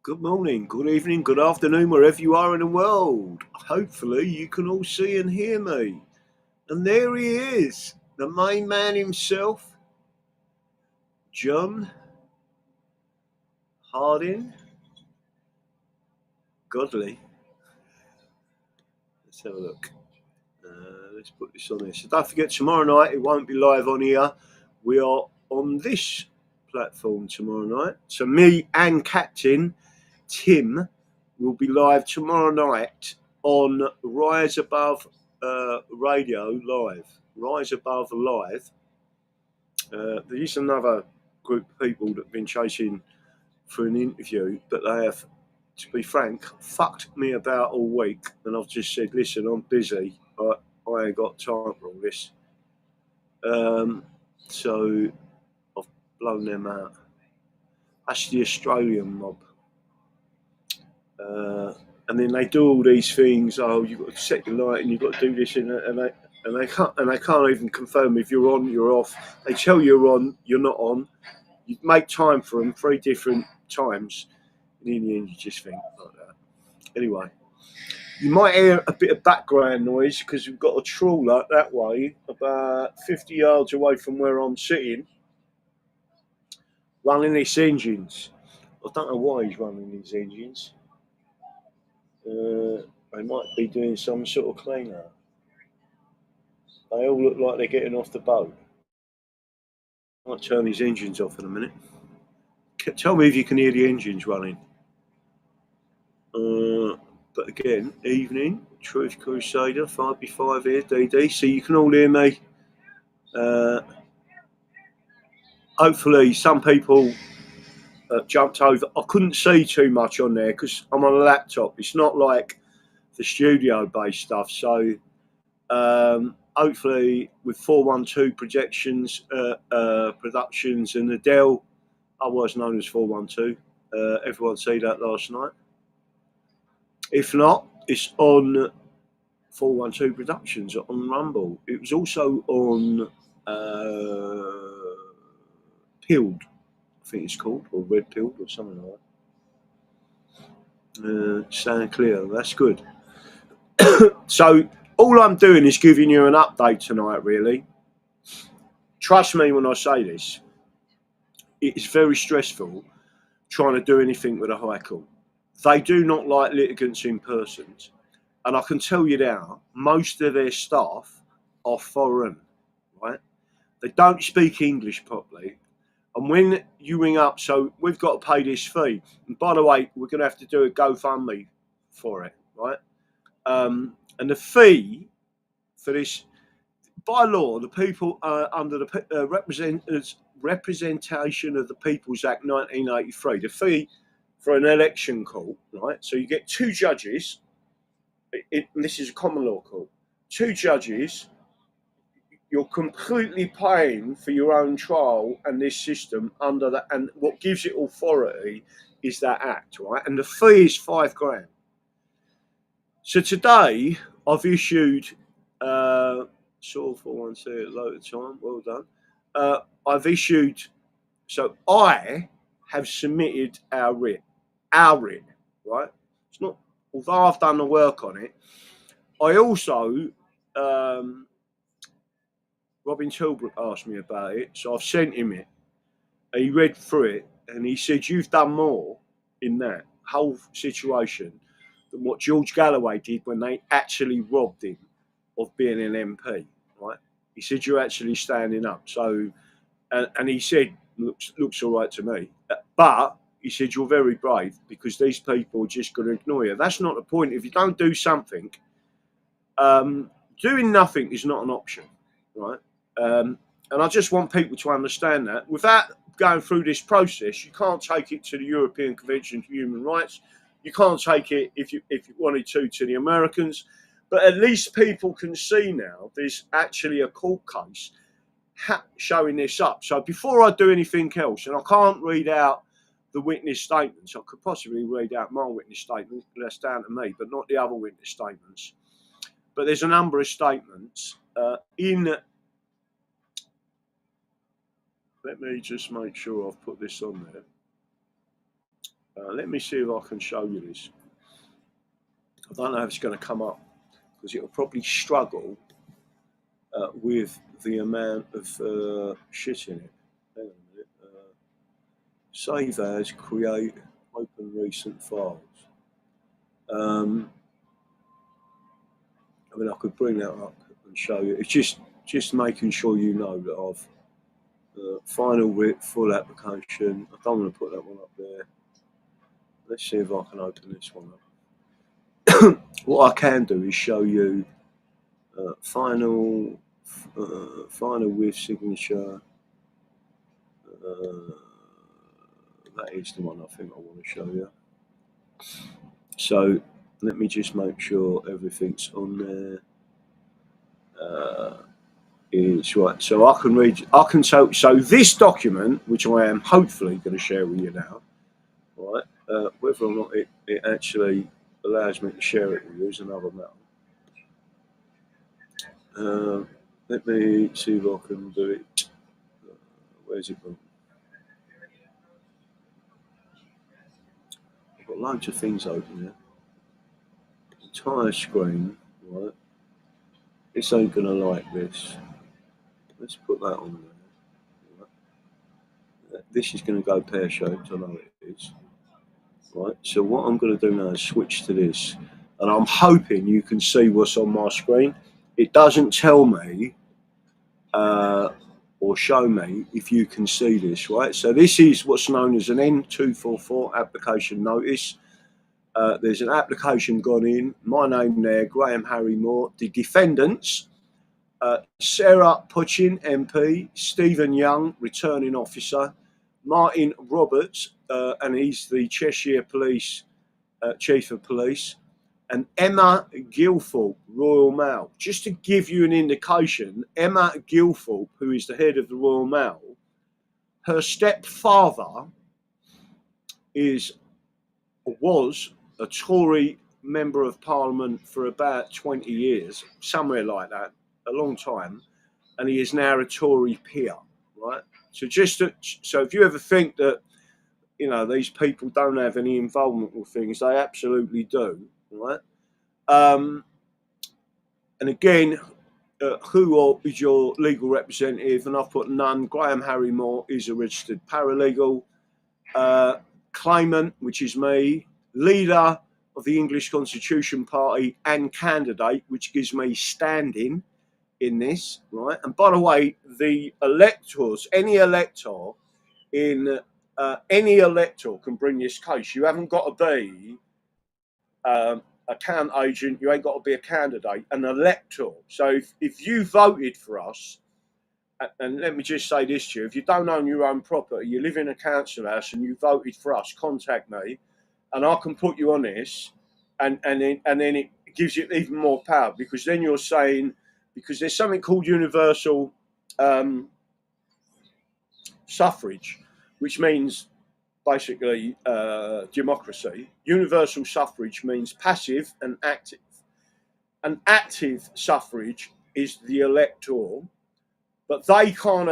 Good morning, good evening, good afternoon, wherever you are in the world. Hopefully you can all see and hear me. And there he is, the main man himself, John Harding Godley. Let's have a look. Let's put this on here. So don't forget, tomorrow night it won't be live on here. We are on this platform tomorrow night. So me and Captain Tim will be live tomorrow night on Rise Above Radio Live. Rise Above Live. There is another group of people that have been chasing for an interview, but they have, to be frank, fucked me about all week. And I've just said, listen, I'm busy. I ain't got time for all this. So I've blown them out. That's the Australian mob. And then they do all these things. Oh, you've got to set your light, and you've got to do this, and they can't even confirm if you're on, you're off. They tell you you're on, you're not on. You make time for them 3 different times, and in the end, you just think like that. Anyway, you might hear a bit of background noise because we've got a trawler that way, about 50 yards away from where I'm sitting, running its engines. I don't know why he's running these engines. They might be doing some sort of cleanup. They all look like they're getting off the boat. I might turn these engines off in a minute. Tell me if you can hear the engines running. But again, evening, Truth Crusader, 5B5 here, DD. So you can all hear me. Hopefully some people jumped over. I couldn't see too much on there because I'm on a laptop. It's not like the studio-based stuff. So hopefully with 412 projections, productions and Adele, otherwise known as 412, everyone see that last night. If not, it's on 412 Productions on Rumble. It was also on Pilled, I think it's called, or Red Pilled or something like that. Stand clear, that's good. So all I'm doing is giving you an update tonight, really. Trust me when I say this. It is very stressful trying to do anything with a High Court. They do not like litigants in person. And I can tell you now, most of their staff are foreign, right? They don't speak English properly. And when you ring up, so we've got to pay this fee. And by the way, we're going to have to do a GoFundMe for it, right? And the fee for this, by law, the people under the Representation of the People's Act 1983, the fee for an election court, right? So you get 2 judges. This is a common law court. 2 judges. You're completely paying for your own trial and this system under that. And what gives it authority is that act, right? And the fee is £5,000. So today I've issued, saw 412 at load of time. Well done. I've issued. So I have submitted our writ, right? It's not. Although I've done the work on it, I also, Robin Tilbrook asked me about it, so I've sent him it. He read through it, and he said, you've done more in that whole situation than what George Galloway did when they actually robbed him of being an MP, right? He said, you're actually standing up. So, and he said, looks all right to me. But he said, you're very brave because these people are just going to ignore you. That's not the point. If you don't do something, doing nothing is not an option, right? And I just want people to understand that. Without going through this process, you can't take it to the European Convention for Human Rights. You can't take it, if you wanted to the Americans. But at least people can see now there's actually a court case showing this up. So before I do anything else, and I can't read out the witness statements, I could possibly read out my witness statement, but that's down to me, but not the other witness statements. But there's a number of statements in. Let me just make sure I've put this on there. Let me see if I can show you this. I don't know if it's going to come up because it'll probably struggle with the amount of shit in it. Hang on a minute. Save as, create, open recent files. I mean, I could bring that up and show you. It's just making sure you know that I've final writ, full application. I don't want to put that one up there. Let's see if I can open this one up. What I can do is show you final with signature. That is the one I think I want to show you. So let me just make sure everything's on there. Is right. So I can read. I can so this document, which I am hopefully going to share with you now, right? Whether or not it actually allows me to share it with you is another matter. Let me see if I can do it. Where's it gone? I've got loads of things open here. Entire screen, right? This ain't gonna like this. Let's put that on there. Right? This is gonna go pear-shaped, I know it is. Right, so what I'm gonna do now is switch to this. And I'm hoping you can see what's on my screen. It doesn't tell me or show me if you can see this, right? So this is what's known as an N244 application notice. There's an application gone in, my name there, Graham Harry Moore. The defendants, Sarah Pochin, MP, Stephen Young, returning officer, Martin Roberts, and he's the Cheshire Police Chief of Police, and Emma Gilthorpe, Royal Mail. Just to give you an indication, Emma Gilthorpe, who is the head of the Royal Mail, her stepfather was a Tory member of Parliament for about 20 years, somewhere like that, a long time, and he is now a Tory peer, right? So so if you ever think that, you know, these people don't have any involvement with things, they absolutely do, right? And again, who is your legal representative? And I've put none. Graham Harry Moore is a registered paralegal. Claimant, which is me, leader of the English Constitution Party and candidate, which gives me standing in this, right? And by the way, the electors, any elector can bring this case. You haven't got to be a count agent, you ain't got to be a candidate, an elector. So if you voted for us, and let me just say this to you, if you don't own your own property, you live in a council house and you voted for us, contact me and I can put you on this, and then it gives you even more power, because then you're saying, because there's something called universal suffrage, which means basically democracy. Universal suffrage means passive and active. An active suffrage is the elector, but they can't,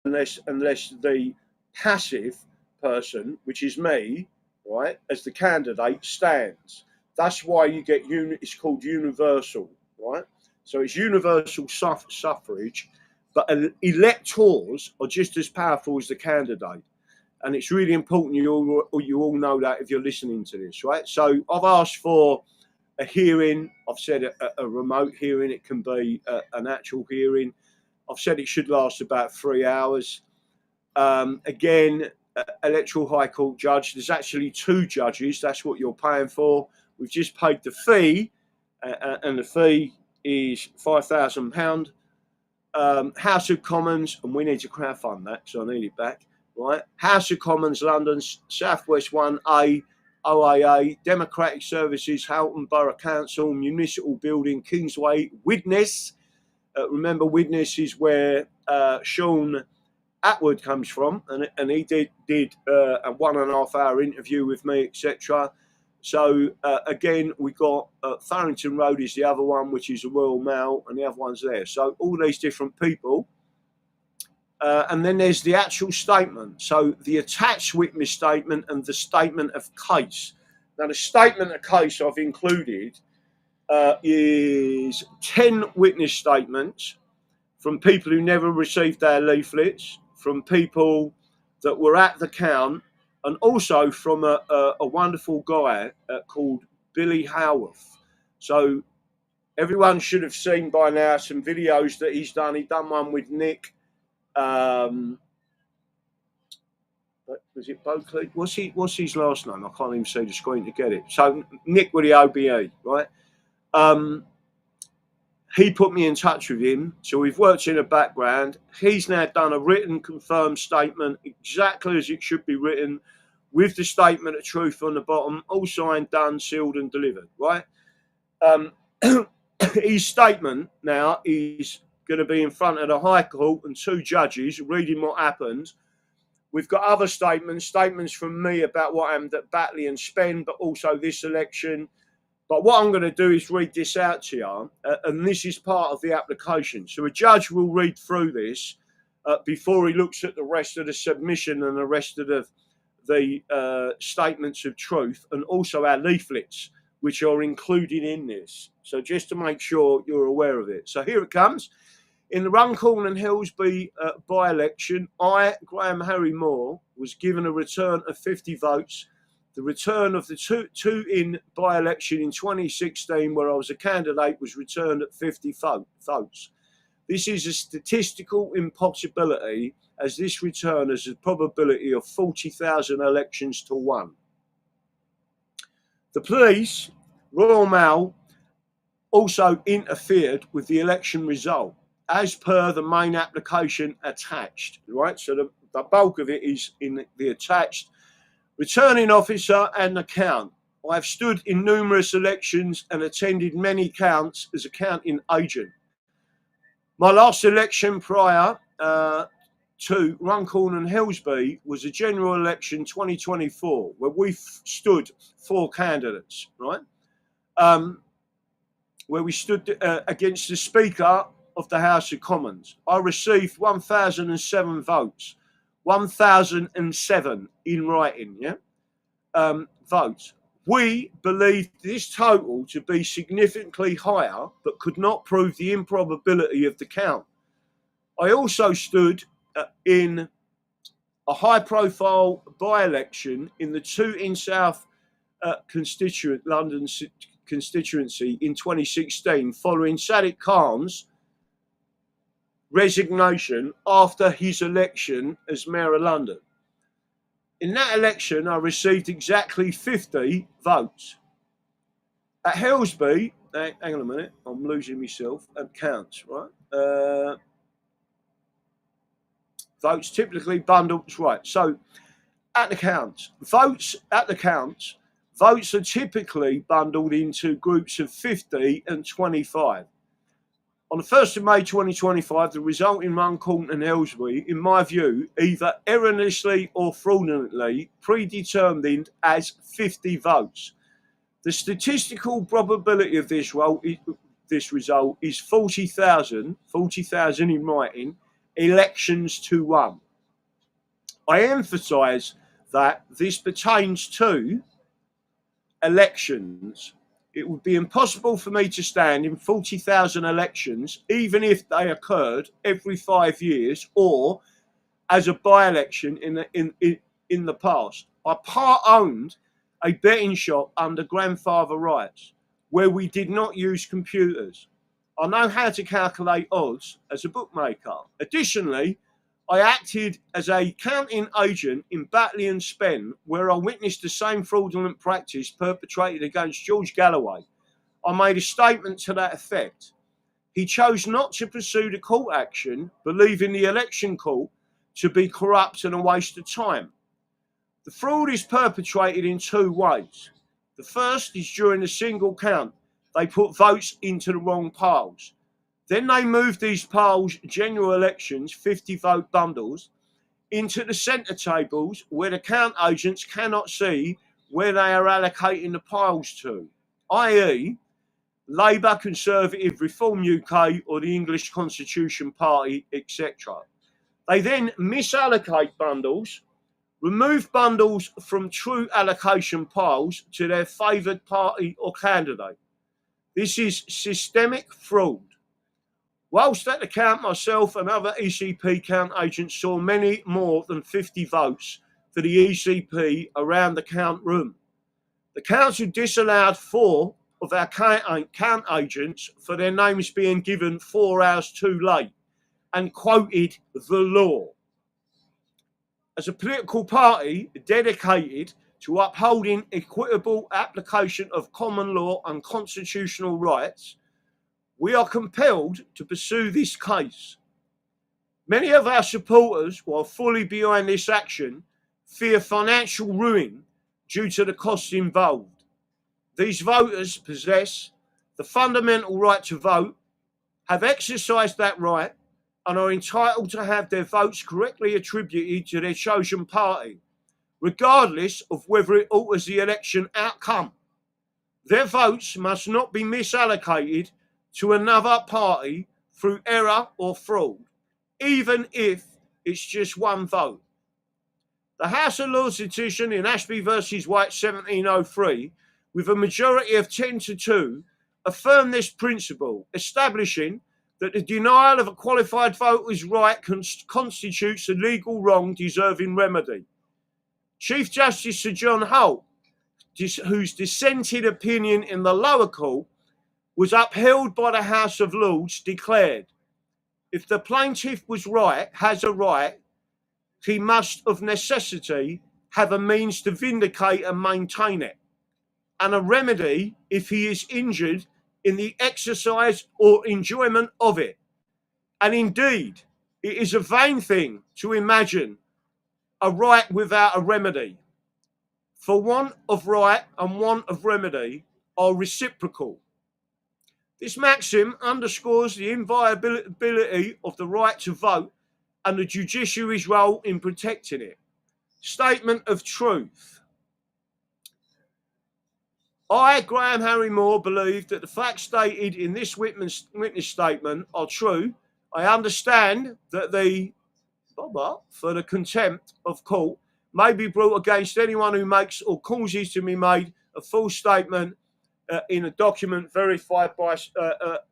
unless the passive person, which is me, right, as the candidate, stands. That's why you get it's called universal, right? So it's universal suffrage, but electors are just as powerful as the candidate. And it's really important you all know that if you're listening to this, right? So I've asked for a hearing. I've said a remote hearing. It can be an actual hearing. I've said it should last about 3 hours. Again, electoral High Court judge. There's actually 2 judges. That's what you're paying for. We've just paid the fee, and the fee is £5,000. House of Commons, and we need to crowdfund that, so I need it back. Right, House of Commons, London, Southwest 1A, OAA, Democratic Services, Houghton Borough Council, Municipal Building, Kingsway, Widnes. Remember, Widnes is where Sean Atwood comes from, and he did a 1.5 hour interview with me, etc. So again, we got Farrington Road is the other one, which is the Royal Mail, and the other one's there. So all these different people And then there's the actual statement. So the attached witness statement and the statement of case. Now, the statement of case I've included is 10 witness statements from people who never received their leaflets, from people that were at the count, and also from a wonderful guy called Billy Howarth. So everyone should have seen by now some videos that he's done. He's done one with Nick. Was it Boakley? What's his last name? I can't even see the screen to get it. So Nick with the OBE, right? He put me in touch with him. So we've worked in the background. He's now done a written confirmed statement exactly as it should be written, with the statement of truth on the bottom, all signed, done, sealed and delivered, right? His statement now is going to be in front of the High Court and 2 judges reading what happened. We've got other statements from me about what happened at Batley and Spen, but also this election. But what I'm going to do is read this out to you, and this is part of the application. So a judge will read through this before he looks at the rest of the submission and the rest of the statements of truth, and also our leaflets, which are included in this. So just to make sure you're aware of it. So here it comes. In the Runcorn and Hillsby by-election, I, Graham Harry Moore, was given a return of 50 votes. The return of the two-in by-election in 2016, where I was a candidate, was returned at 50 votes. This is a statistical impossibility, as this return has a probability of 40,000 elections to 1. The police, Royal Mail, also interfered with the election result, as per the main application attached, right? So the bulk of it is in the attached. Returning officer and account. I've stood in numerous elections and attended many counts as a counting agent. My last election prior to Runcorn and Hillsby was a general election 2024, where we stood 4 candidates, right? Where we stood against the Speaker of the House of Commons. I received 1,007 votes, 1,007 in writing, votes. We believed this total to be significantly higher, but could not prove the improbability of the count. I also stood in a high-profile by-election in the 2 in South London constituency in 2016, following Sadiq Khan's resignation after his election as Mayor of London. In that election, I received exactly 50 votes. At Hillsby, hang on a minute, I'm losing myself at counts, right? Votes typically bundled, right. So at the counts, votes are typically bundled into groups of 50 and 25. On the 1st of May 2025, the result in Runcorn and Hillsby, in my view, either erroneously or fraudulently predetermined as 50 votes. The statistical probability of this result is 40,000 in writing, elections to 1. I emphasise that this pertains to elections. It would be impossible for me to stand in 40,000 elections, even if they occurred every 5 years or as a by-election in the past. I part-owned a betting shop under grandfather rights, where we did not use computers. I know how to calculate odds as a bookmaker. Additionally, I acted as a counting agent in Batley and Spen, where I witnessed the same fraudulent practice perpetrated against George Galloway. I made a statement to that effect. He chose not to pursue the court action, believing the election court to be corrupt and a waste of time. The fraud is perpetrated in 2 ways. The first is during a single count. They put votes into the wrong piles. Then they move these piles, general elections, 50-vote bundles, into the centre tables where the count agents cannot see where they are allocating the piles to, i.e. Labour, Conservative, Reform UK or the English Constitution Party, etc. They then misallocate bundles, remove bundles from true allocation piles to their favoured party or candidate. This is systemic fraud. Whilst at the count, myself and other ECP count agents saw many more than 50 votes for the ECP around the count room. The council disallowed 4 of our count agents for their names being given 4 hours too late and quoted the law. As a political party dedicated to upholding equitable application of common law and constitutional rights, we are compelled to pursue this case. Many of our supporters, while fully behind this action, fear financial ruin due to the costs involved. These voters possess the fundamental right to vote, have exercised that right, and are entitled to have their votes correctly attributed to their chosen party, regardless of whether it alters the election outcome. Their votes must not be misallocated to another party through error or fraud, even if it's just one vote. The House of Lords decision in Ashby versus White 1703, with a majority of 10-2, affirmed this principle, establishing that the denial of a qualified voter's right constitutes a legal wrong deserving remedy. Chief Justice Sir John Holt, whose dissenting opinion in the lower court was upheld by the House of Lords, declared, if the plaintiff has a right, he must of necessity have a means to vindicate and maintain it, and a remedy if he is injured in the exercise or enjoyment of it. And indeed, it is a vain thing to imagine a right without a remedy. For want of right and want of remedy are reciprocal. This maxim underscores the inviolability of the right to vote and the judiciary's role in protecting it. Statement of truth. I, Graham Harry Moore, believe that the facts stated in this witness statement are true. I understand that the for the contempt of court may be brought against anyone who makes or causes to be made a false statement in a document verified by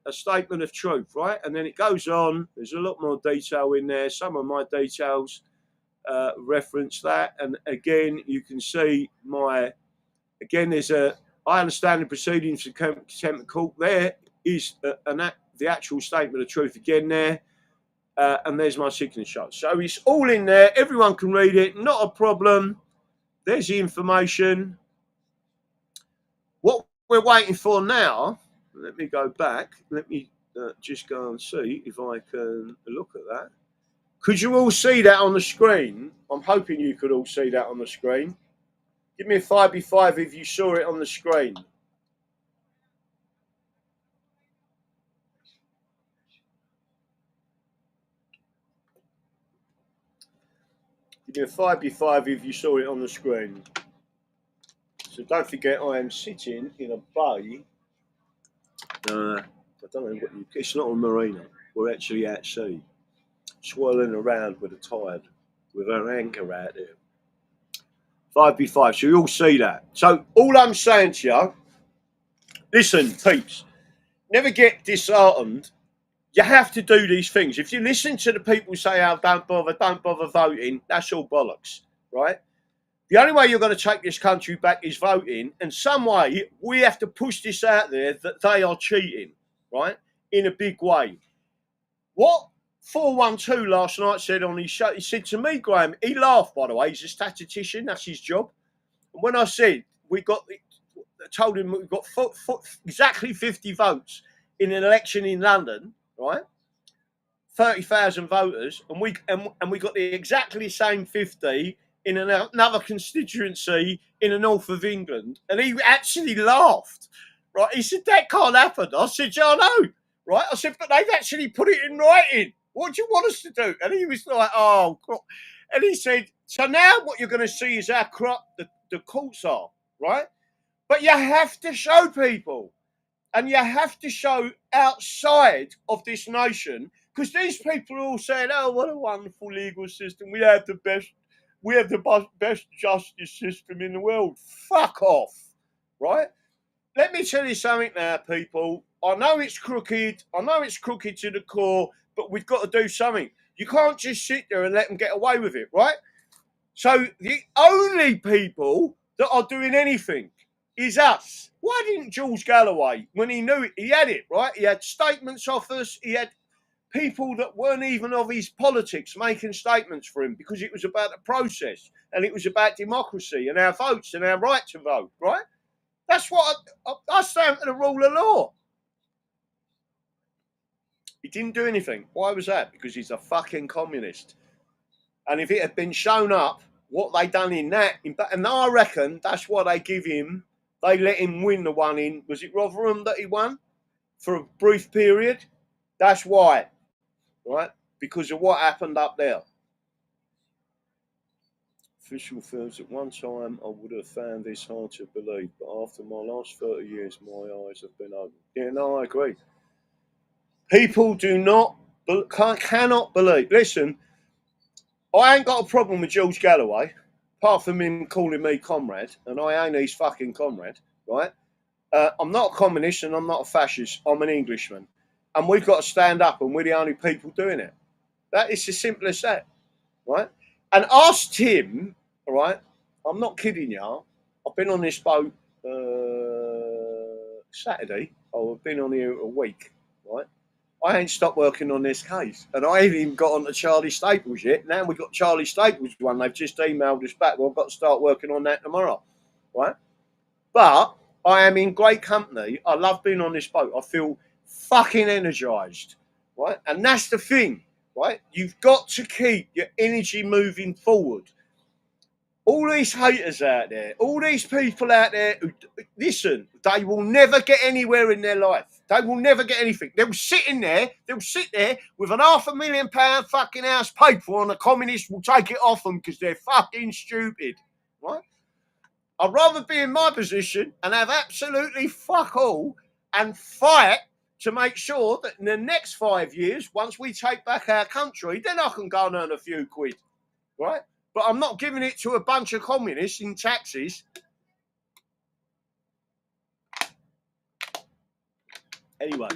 a statement of truth, right? And then it goes on. There's a lot more detail in there. Some of my details reference that. And again, you can see there's I understand the proceedings of contempt of court. There is the actual statement of truth again there. And there's my signature. So it's all in there. Everyone can read it. Not a problem. There's the information. What we're waiting for now, let me go back. Let me just go and see if I can look at that. Could you all see that on the screen? I'm hoping you could all see that on the screen. Give me a 5B5 if you saw it on the screen. Give me a 5B5 if you saw it on the screen. So don't forget, I am sitting in a bay. I don't know what it's not a marina. We're actually at sea, swirling around with a tide, with our anchor out there. 5B5. So you all see that. So all I'm saying to you, listen, peeps, never get disheartened. You have to do these things. If you listen to the people say, oh, don't bother voting, that's all bollocks, right? The only way you're going to take this country back is voting. And some way, we have to push this out there that they are cheating, right? In a big way. What 412 last night said on his show, he said to me, Graham, he laughed, by the way, he's a statistician, that's his job. And when I said, told him we got exactly 50 votes in an election in London, right? 30,000 voters, and we got the exactly same 50 in another constituency in the north of England, and he actually laughed, right? He said, that can't happen. I said, yeah, I know, right? I said, but they've actually put it in writing. What do you want us to do? And he was like, oh, and he said, so now what you're going to see is how corrupt the courts are, right? But you have to show people, and you have to show outside of this nation Because these people are all saying, "Oh, what a wonderful legal system! We have the best justice system in the world." Fuck off, right? Let me tell you something now, people. I know it's crooked. I know it's crooked to the core, but we've got to do something. You can't just sit there and let them get away with it, right? So the only people that are doing anything is us. Why didn't George Galloway, when he knew it, he had it, right? He had statements off us. He had people that weren't even of his politics making statements for him because it was about the process and it was about democracy and our votes and our right to vote, right? That's what I stand for the rule of law. He didn't do anything. Why was that? Because he's a fucking communist. And if it had been shown up, what they done in that, and I reckon that's why they give him, they let him win the one in, was it Rotherham that he won for a brief period? That's why, right? Because of what happened up there. Official films, at one time I would have found this hard to believe, but after my last 30 years, my eyes have been opened. Yeah, no, I agree. People cannot believe. Listen, I ain't got a problem with George Galloway, apart from him calling me comrade, and I ain't his fucking comrade, right? I'm not a communist and I'm not a fascist. I'm an Englishman. And we've got to stand up, and we're the only people doing it. That is as simple as that, right? And ask Tim, all right? I'm not kidding you. I've been on this boat Saturday. I've been on here a week, right? I ain't stopped working on this case. And I ain't even got on to Charlie Staples yet. Now we've got Charlie Staples one. They've just emailed us back. Well, I've got to start working on that tomorrow, right? But I am in great company. I love being on this boat. I feel fucking energised, right? And that's the thing, right? You've got to keep your energy moving forward. All these haters out there, all these people out there who, listen, they will never get anywhere in their life. They will never get anything. They'll sit there with an £500,000 fucking house paid for, and the communists will take it off them because they're fucking stupid, right? I'd rather be in my position and have absolutely fuck all and fight to make sure that in the next 5 years, once we take back our country, then I can go and earn a few quid, right? But I'm not giving it to a bunch of communists in taxes. Anyway,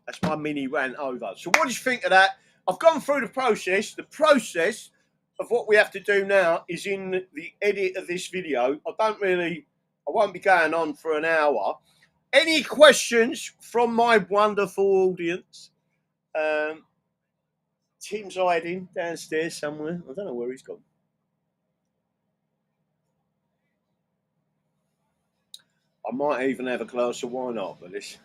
that's my mini rant over. So what do you think of that? I've gone through the process. The process of what we have to do now is in the edit of this video. I won't be going on for an hour. Any questions from my wonderful audience? Tim's hiding downstairs somewhere. I don't know where he's gone. I might even have a glass of wine after this.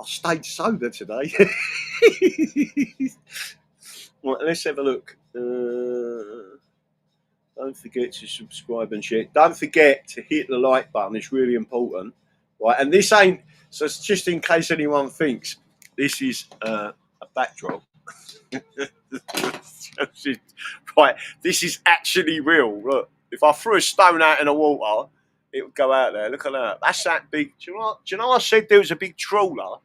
I stayed sober today. Right, let's have a look. Don't forget to subscribe and share. Don't forget to hit the like button. It's really important. Right, and this ain't, so it's just in case anyone thinks this is a backdrop. Right, this is actually real. Look, if I threw a stone out in the water, it would go out there. Look at that. That's that big. Do you know I said there was a big trawler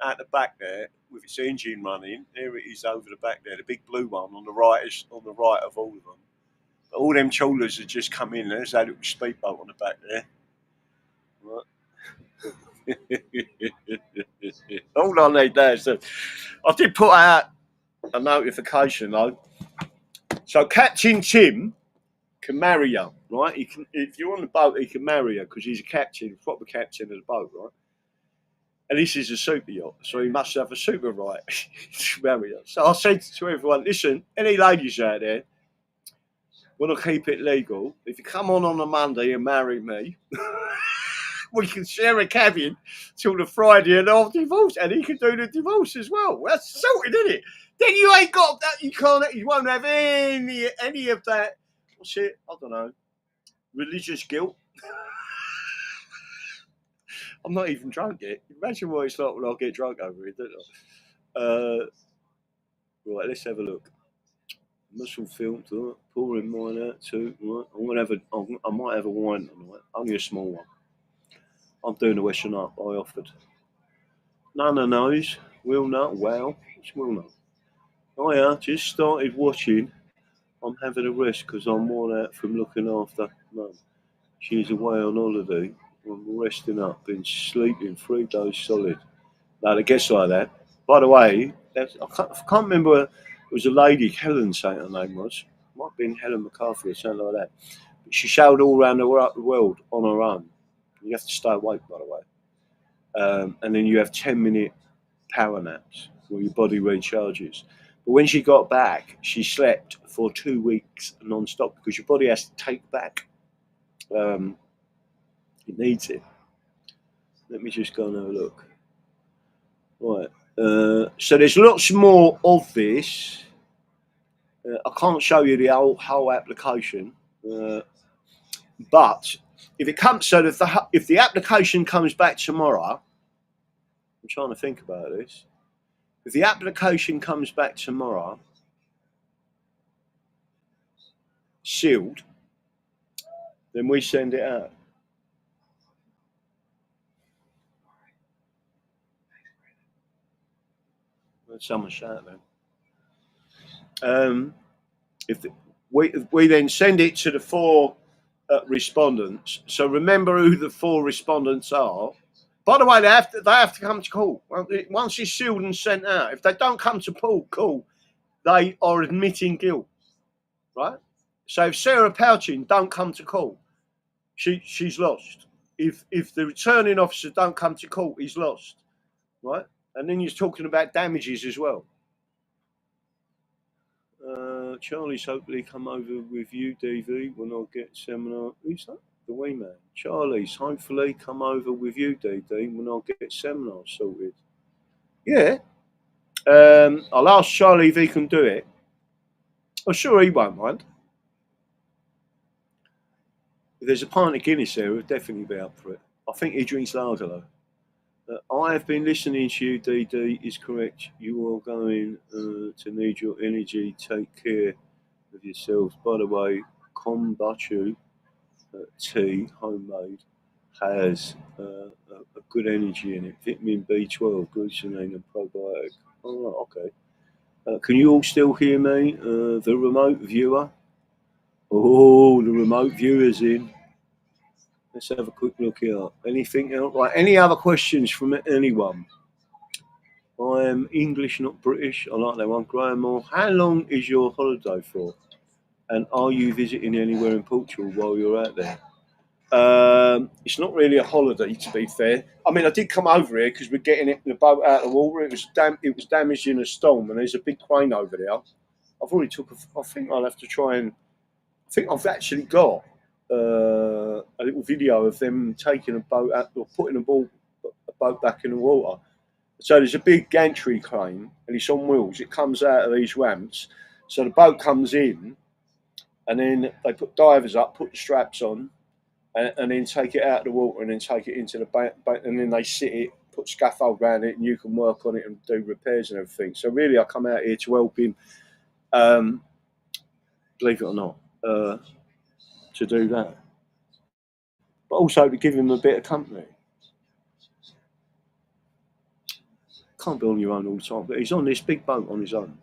out the back there with its engine running? There it is over the back there, the big blue one on the right of all of them. But all them trawlers had just come in. There's that little speedboat on the back there. Right. All I need there is I did put out a notification though. So Captain Tim can marry you, right? He can, if you're on the boat, he can marry you because he's a captain, proper captain of the boat, right? And this is a super yacht, so he must have a super right to marry you. So I said to everyone, listen, any ladies out there want to keep it legal, if you come on a Monday and marry me, we can share a cabin till the Friday and I'll divorce, and he can do the divorce as well. That's sorted, isn't it? Then you ain't got that. You won't have any of that. What's it? I don't know. Religious guilt. I'm not even drunk yet. Imagine what it's like when I get drunk over it, don't I? Right, let's have a look. Muscle film, pouring wine out too. Right, I might have a wine tonight, only a small one. I'm doing the Western up. I offered. None knows. Will not. Wow. It's will not. Oh yeah, just started watching. I'm having a rest because I'm worn out from looking after Mum. She's away on holiday. I'm resting up. Been sleeping 3 days solid. No, it gets like that. By the way, I can't remember. It was a lady, Helen, saying her name was. Might have been Helen McCarthy or something like that. But she sailed all around the world on her own. You have to stay awake, by the way. And then you have 10-minute power naps where your body recharges. But when she got back, she slept for 2 weeks non-stop because your body has to take back. It needs it. Let me just go and have a look. Right. So there's lots more of this. I can't show you the whole application, but if it comes, so if the application comes back tomorrow, I'm trying to think about this. If the application comes back tomorrow, sealed, then we send it out. Someone shout then. We then send it to the 4 respondents. So remember who the 4 respondents are. By the way, they have to come to court. Once it's sealed and sent out, if they don't come to court, they are admitting guilt, right? So if Sarah Pochin don't come to court, she's lost. If the returning officer don't come to court, he's lost, right? And then you're talking about damages as well. Charlie's hopefully come over with you, DV, when I get seminar. Who's that? The wee man. Charlie's hopefully come over with you, DD, when I get seminar sorted. Yeah. I'll ask Charlie if he can do it. I'm sure he won't mind. If there's a pint of Guinness there, we'll definitely be up for it. I think he drinks lager though. I have been listening to you, DD, is correct. You are going to need your energy. Take care of yourselves. By the way, kombucha tea, homemade, has a good energy in it. Vitamin B12, glutamine and probiotic. Oh, okay. Can you all still hear me? The remote viewer? Oh, the remote viewer's in. Let's have a quick look here. Anything else? Right, any other questions from anyone? I am English, not British. I like that one. Graham Moore. How long is your holiday for? And are you visiting anywhere in Portugal while you're out there? It's not really a holiday, to be fair. I mean, I did come over here because we're getting the boat out of the water. It was damaged in a storm, and there's a big crane over there. I've already I think I'll have to try and. I think I've actually got a little video of them taking a boat out or putting a boat back in the water. So there's a big gantry crane, and it's on wheels. It comes out of these ramps. So the boat comes in, and then they put divers up, put the straps on, and then take it out of the water, and then take it into the boat, and then they sit it, put scaffold around it, and you can work on it and do repairs and everything. So really, I come out here to help him, believe it or not, to do that, but also to give him a bit of company. Can't be on your own all the time, but he's on this big boat on his own.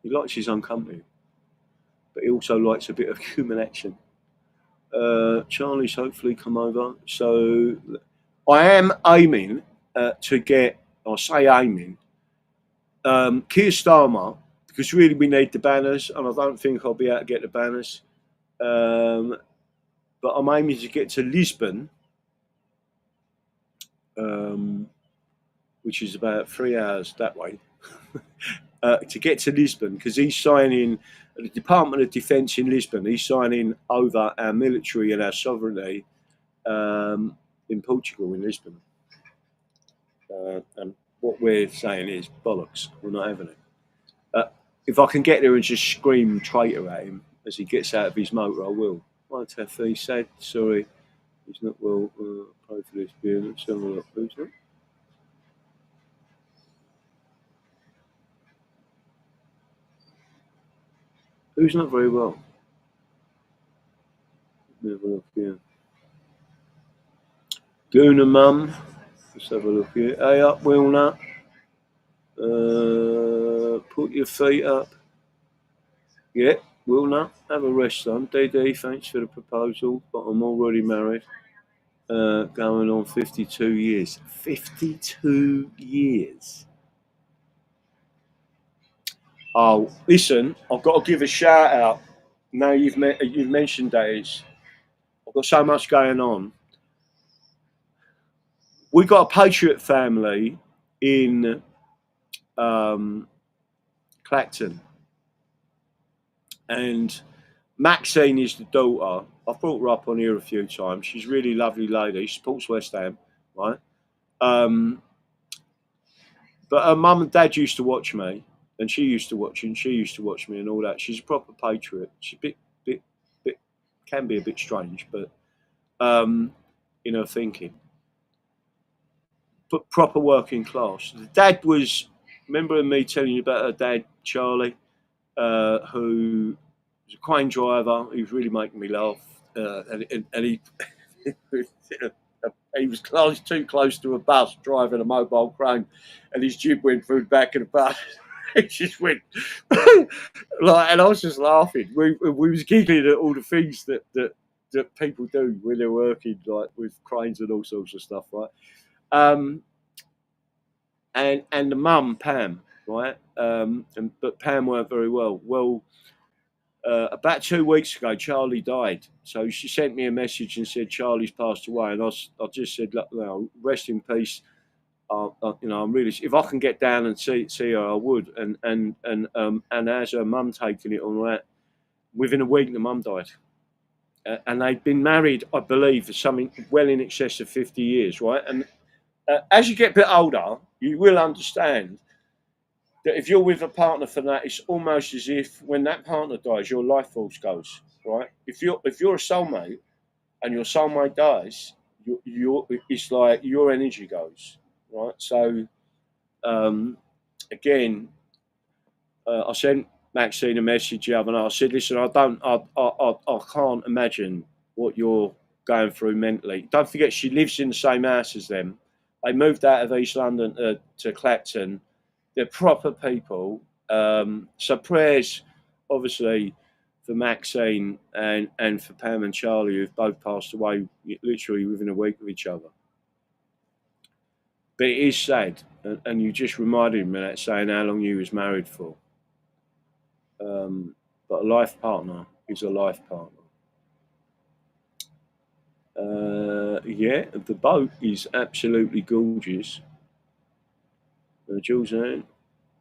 He likes his own company, but he also likes a bit of human action. Charlie's hopefully come over. So I am aiming to get, I say aiming, Keir Starmer, because really we need the banners, and I don't think I'll be able to get the banners. But I'm aiming to get to Lisbon, which is about 3 hours that way, to get to Lisbon, because he's signing, the Department of Defence in Lisbon, he's signing over our military and our sovereignty in Portugal, in Lisbon. And what we're saying is bollocks, we're not having it. If I can get there and just scream traitor at him as he gets out of his motor, I will. Right, Taffy said, sorry, he's not well. Pray for this beer. Let's have a look. Who's that? Who's not very well? Let me have a look here. Gooner Mum. Let's have a look here. Hey up, Wilnut. Put your feet up. Yeah, Wilnut. Have a rest on. DD, thanks for the proposal, but I'm already married. Going on 52 years. 52 years. Oh, listen, I've got to give a shout out. Now you've mentioned days. I've got so much going on. We got a Patriot family in Clacton, and Maxine is the daughter. I've brought her up on here a few times. She's a really lovely lady. She supports West Ham, right? But her mum and dad used to watch me, and she used to watch me and all that. She's a proper patriot. She's a bit can be a bit strange, but in her thinking. But proper working class. The dad was, remember me telling you about her dad, Charlie, who was a crane driver. He was really making me laugh, and he he was too close to a bus driving a mobile crane, and his jib went through the back of the bus. It just went like, and I was just laughing. We was giggling at all the things that people do when they're working, like with cranes and all sorts of stuff, right? And the mum, Pam, right? But Pam weren't very well. Well, about 2 weeks ago, Charlie died. So she sent me a message and said Charlie's passed away, and I just said, look, no, rest in peace. I'm really, if I can get down and see her, I would. And as her mum taking it on that, within a week, the mum died. And they'd been married, I believe, for something well in excess of 50 years, right? And as you get a bit older, you will understand that if you're with a partner for that, it's almost as if when that partner dies, your life force goes, right? If you're a soulmate and your soulmate dies, it's like your energy goes, right? So, again, I sent Maxine a message the other night. I said, listen, I can't imagine what you're going through mentally. Don't forget, she lives in the same house as them. They moved out of East London to Clacton. They're proper people. So prayers, obviously, for Maxine and for Pam and Charlie, who've both passed away literally within a week of each other. But it is sad, and you just reminded me that, saying how long you was married for. But a life partner is a life partner. Yeah, the boat is absolutely gorgeous. Jules Ann.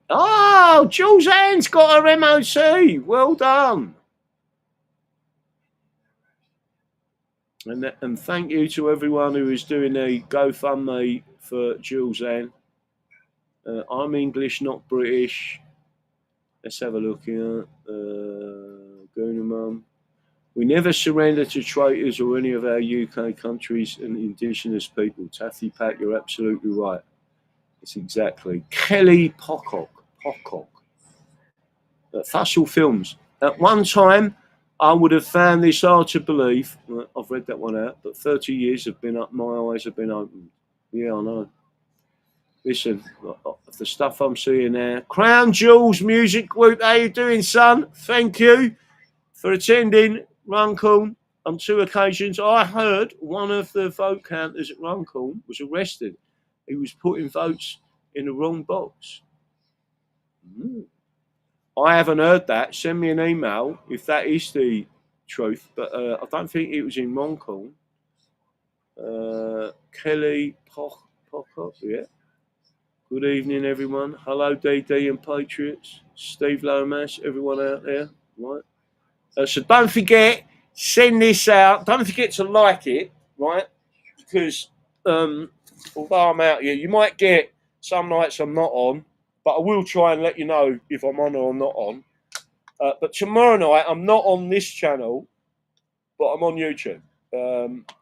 Oh, Jules Ann's got her MOT. Well done. And thank you to everyone who is doing a GoFundMe for Jules Ann. I'm English, not British. Let's have a look here. Gooner Mum. We never surrender to traitors or any of our UK countries and indigenous people. Taffy Pat, you're absolutely right. It's exactly. Kelly Pocock. Fussell Films. At one time, I would have found this hard to believe. I've read that one out, but 30 years have been up. My eyes have been opened. Yeah, I know. Listen, the stuff I'm seeing now. Crown Jewels Music Group. How you doing, son? Thank you for attending Runcorn on 2 occasions. I heard one of the vote counters at Runcorn was arrested. He was putting votes in the wrong box. I haven't heard that. Send me an email if that is the truth. But I don't think it was in Runcorn. Kelly Pocock, yeah. Good evening, everyone. Hello, DD and Patriots. Steve Lomas, everyone out there, right? So don't forget, send this out. Don't forget to like it, right? Because although I'm out here, you might get some nights I'm not on, but I will try and let you know if I'm on or I'm not on. But tomorrow night, I'm not on this channel, but I'm on YouTube.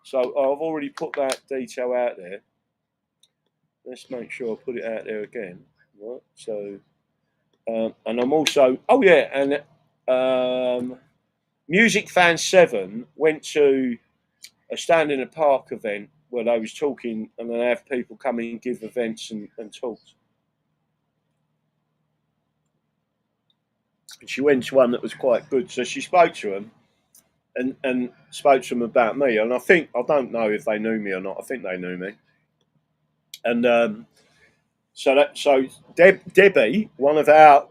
So I've already put that detail out there. Let's make sure I put it out there again, right? So, and I'm also, oh yeah, and Music Fan 7 went to a Stand in the Park event where they was talking, and then have people come in and give events and talks. And she went to one that was quite good, so she spoke to them and spoke to them about me. And I don't know if they knew me or not. I think they knew me. And so Debbie, one of our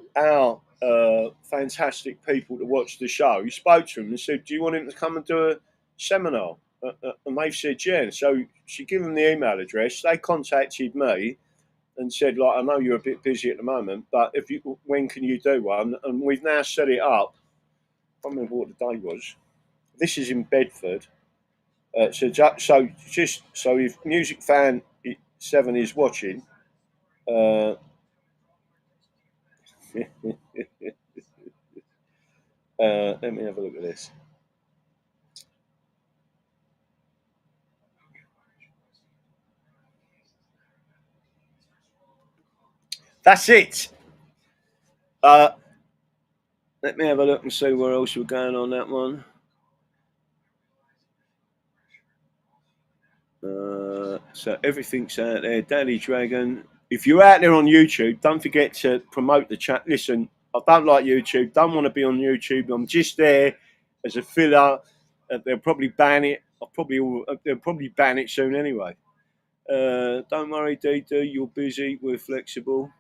fantastic people to watch the show, spoke to him and said, "Do you want him to come and do a seminar?" And they said, "Yeah." And so she gave them the email address. They contacted me and said, "Like, I know you're a bit busy at the moment, but when can you do one?" And we've now set it up. I can't remember what the day was. This is in Bedford. So if Music Fan 7 is watching, let me have a look at this. That's it. Let me have a look and see where else we're going on that one. So everything's out there. Daddy Dragon. If you're out there on YouTube, don't forget to promote the chat. Listen, I don't like YouTube. Don't want to be on YouTube. I'm just there as a filler. They'll probably ban it. They'll probably ban it soon anyway. Don't worry, Dee. You're busy. We're flexible.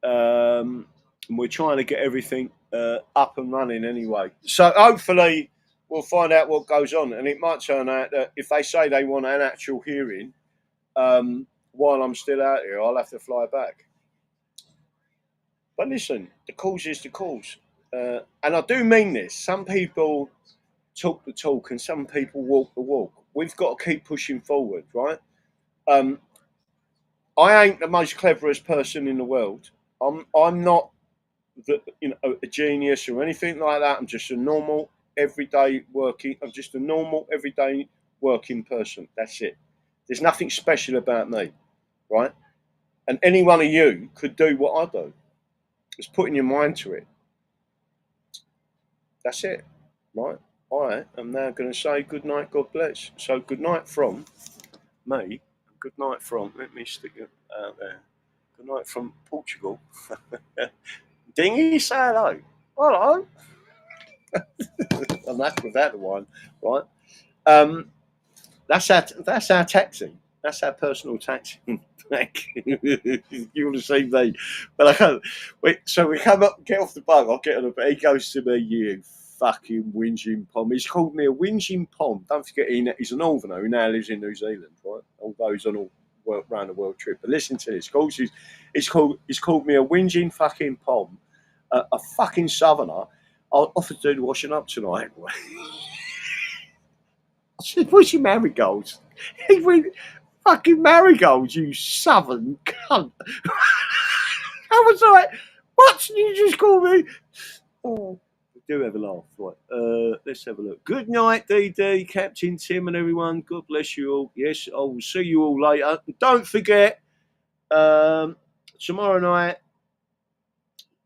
And we're trying to get everything up and running anyway. So hopefully we'll find out what goes on, and it might turn out that if they say they want an actual hearing while I'm still out here, I'll have to fly back. But listen, the cause is the cause, and I do mean this. Some people talk the talk, and some people walk the walk. We've got to keep pushing forward, right? I ain't the most cleverest person in the world. I'm not a genius or anything like that. I'm just a normal everyday working. I'm just a normal everyday working person. That's it. There's nothing special about me, right? And any one of you could do what I do. Just putting your mind to it. That's it, right? I am now going to say good night, God bless. So good night from me. Good night from. Let me stick it out there. Good night from Portugal. Dingy, say hello. Hello. And that's without the wine, right? That's our taxi. That's our personal taxi. You want to see me? But so we come up, get off the boat. I'll get on the boat. He goes to me, "You fucking whinging pom." He's called me a whinging pom. Don't forget, he's a northerner who now lives in New Zealand, right? Although he's on a round the world trip. But listen to this. He's called me a whinging fucking pom, a fucking southerner. I'll offer to do the washing up tonight. I said, "What's your marigolds?" He went, "Fucking marigolds, you southern cunt." I was like, "What did you just call me?" Oh, do have a laugh. Right. Let's have a look. Good night, DD, Captain Tim, and everyone. God bless you all. Yes, I will see you all later. Don't forget, tomorrow night,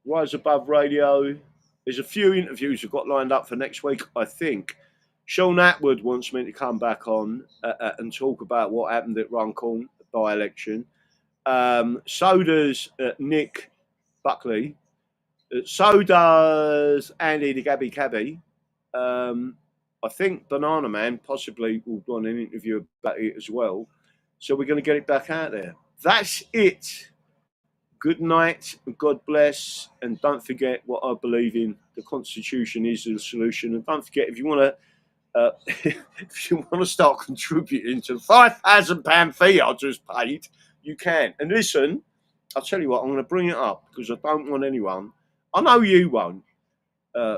Rise Above Radio. There's a few interviews we've got lined up for next week, I think. Sean Atwood wants me to come back on and talk about what happened at Runcorn by-election. So does Nick Buckley. So does Andy the Gabby Cabby. I think Banana Man possibly will do an interview about it as well. So we're going to get it back out there. That's it. Good night, God bless, and don't forget what I believe in. The Constitution is the solution. And don't forget, if you want to start contributing to the £5,000 fee I just paid, you can. And listen, I'll tell you what, I'm going to bring it up because I don't want anyone. I know you won't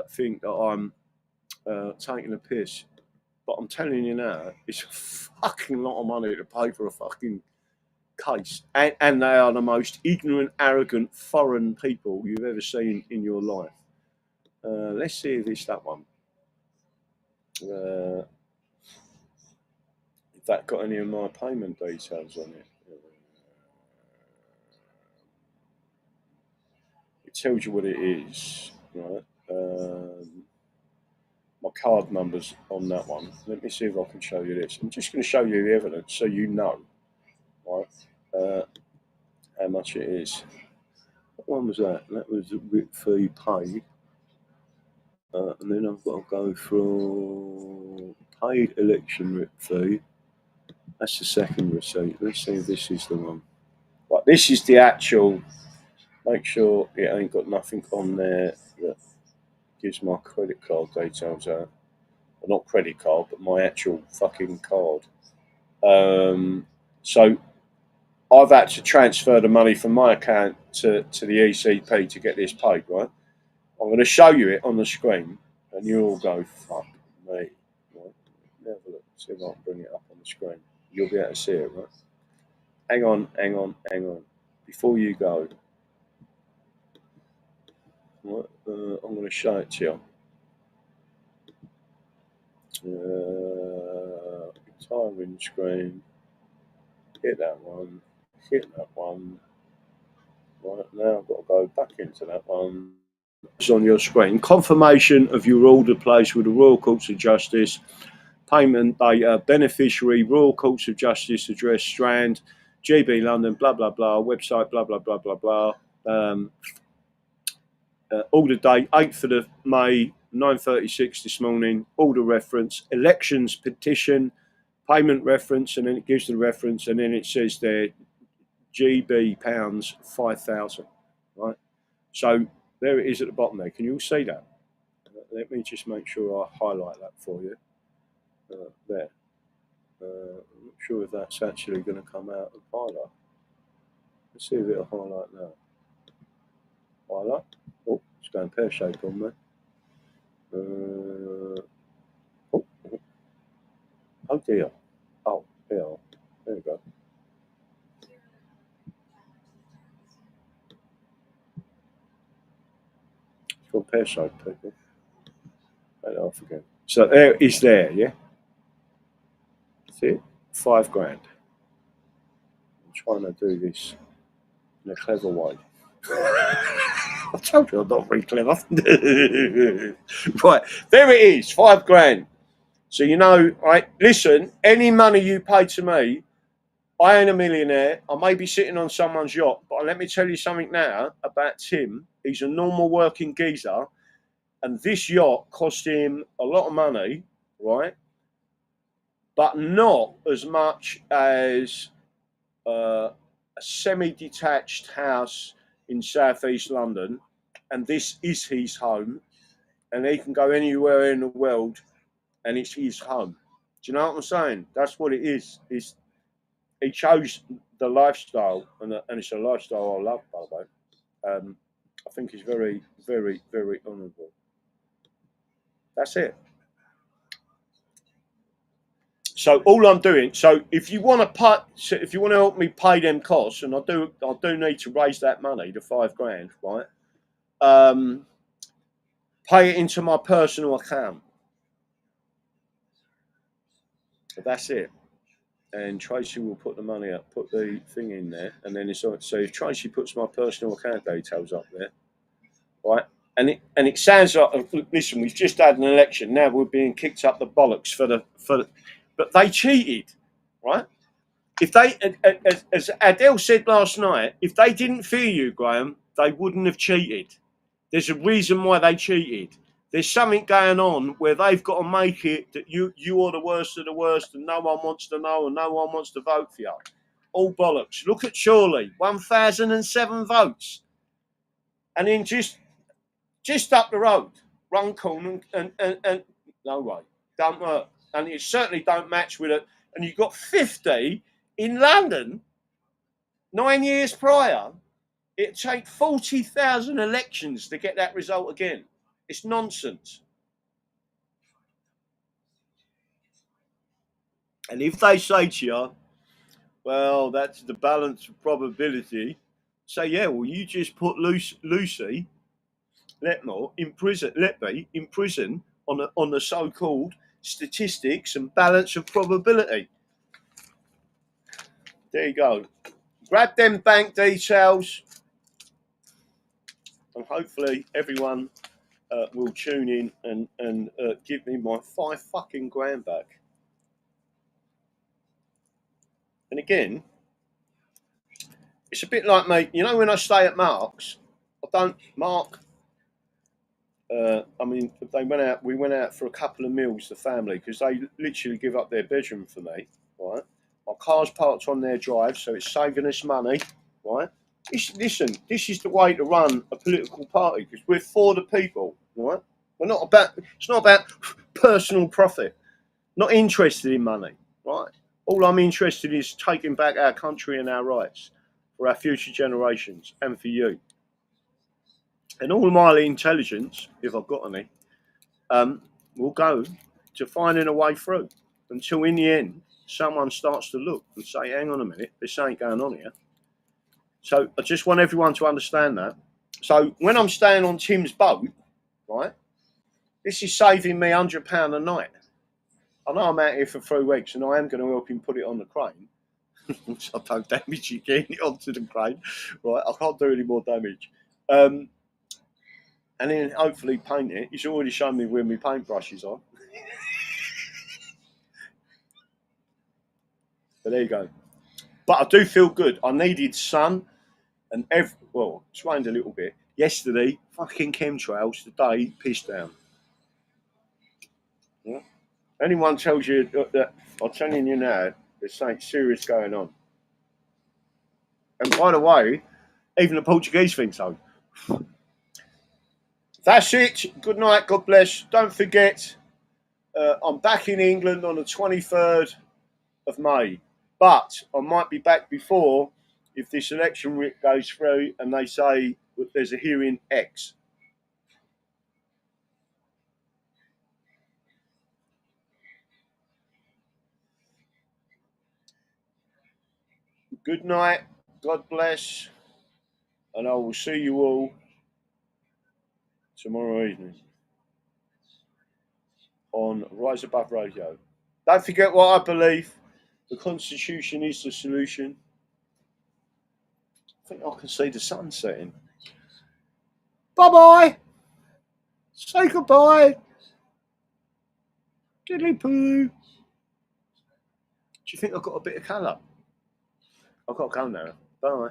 think that I'm taking a piss, but I'm telling you now, it's a fucking lot of money to pay for a fucking case, and they are the most ignorant, arrogant, foreign people you've ever seen in your life. Let's see if it's that one. If that got any of my payment details on it. It tells you what it is, right? my card numbers on that one. Let me see if I can show you this. I'm just going to show you the evidence so you know, right, how much it is. What one was that? That was a RIP fee paid. And then I've got to go through paid election RIP fee. That's the second receipt. Let's see if this is the one. Right, this is the actual. Make sure it ain't got nothing on there that gives my credit card details out. Well, not credit card, but my actual fucking card. So I've had to transfer the money from my account to the ECP to get this paid, right? I'm going to show you it on the screen, and you all go, fuck me. Right? Have a look, see if I can bring it up on the screen. You'll be able to see it, right? Hang on. Before you go, right, I'm going to show it to you. Tiling screen. Hit that one. Right, now I've got to go back into that one. It's on your screen. Confirmation of your order placed with the Royal Courts of Justice. Payment data, beneficiary, Royal Courts of Justice, address Strand, GB London, blah, blah, blah, website, blah, blah, blah, blah, blah. Order date, 8th of May, 9:36 this morning. Order reference, elections petition, payment reference, and then it gives the reference, and then it says there, GB pounds 5,000, right? So there it is at the bottom there. Can you all see that? Let me just make sure I highlight that for you. There. I'm not sure if that's actually going to come out and highlight. Let's see if it'll highlight now. Highlight. Oh, it's going pear shaped on there. Oh dear. Oh, here. There we go. It's gone pear shaped, people. Take it off again. So there is there, yeah? See it? $5,000. I'm trying to do this in a clever way. I told you I'm not very clever. Right, there it is, $5,000. So you know, listen, any money you pay to me, I ain't a millionaire. I may be sitting on someone's yacht, but let me tell you something now about Tim. He's a normal working geezer, and this yacht cost him a lot of money, right? But not as much as a semi-detached house in southeast London, and this is his home, and he can go anywhere in the world, and it's his home. Do you know what I'm saying? That's what it is. He chose the lifestyle, and it's a lifestyle I love, by the way. I think he's very, very, very honourable. That's it. So all I'm doing. So if you want to help me pay them costs, and I do need to raise that money, the $5,000, right? Pay it into my personal account. That's it. And Tracy will put the money up, put the thing in there, and then it's on. So if Tracy puts my personal account details up there, right? And it sounds like, listen, we've just had an election. Now we're being kicked up the bollocks for the, but they cheated, right? If they, as Adele said last night, if they didn't fear you, Graham, they wouldn't have cheated. There's a reason why they cheated. There's something going on where they've got to make it that you are the worst of the worst, and no one wants to know, and no one wants to vote for you. All bollocks. Look at Shirley, 1,007 votes, and then just up the road, Runcorn, and no way, don't work, and it certainly don't match with it. And you've got 50 in London 9 years prior. It'd take 40,000 elections to get that result again. It's nonsense. And if they say to you, well, that's the balance of probability, say, yeah, well, you just put Lucy Letmore in prison on the so-called statistics and balance of probability. There you go. Grab them bank details, and hopefully everyone will tune in and give me my $5 fucking grand back. And again, it's a bit like me. You know, when I stay at Mark's, I don't Mark. I mean, we went out for a couple of meals, the family, because they literally give up their bedroom for me, right? Our car's parked on their drive, so it's saving us money, right? Listen, this is the way to run a political party, because we're for the people, right? We're not about. It's not about personal profit. Not interested in money, right? All I'm interested in is taking back our country and our rights for our future generations and for you. And all my intelligence, if I've got any, will go to finding a way through until in the end someone starts to look and say, hang on a minute, this ain't going on here. So I just want everyone to understand that. So when I'm staying on Tim's boat, right, this is saving me £100 a night. I know I'm out here for 3 weeks and I am going to help him put it on the crane. So I don't damage it, getting it onto the crane. Right, I can't do any more damage. And then hopefully paint it. He's already shown me where my paintbrush is on. But there you go. But I do feel good. I needed sun and well, it's rained a little bit. Yesterday, fucking chemtrails, today, pissed down. Yeah. Anyone tells you that, I'm telling you now, there's something serious going on. And by the way, even the Portuguese think so. That's it. Good night. God bless. Don't forget, I'm back in England on the 23rd of May. But I might be back before if this election goes through and they say that there's a hearing X. Good night. God bless. And I will see you all tomorrow evening on Rise Above Radio. Don't forget what I believe. The Constitution is the solution. I think I can see the sun setting. Bye-bye. Say goodbye. Diddly poo. Do you think I've got a bit of colour? I've got to go now. Bye.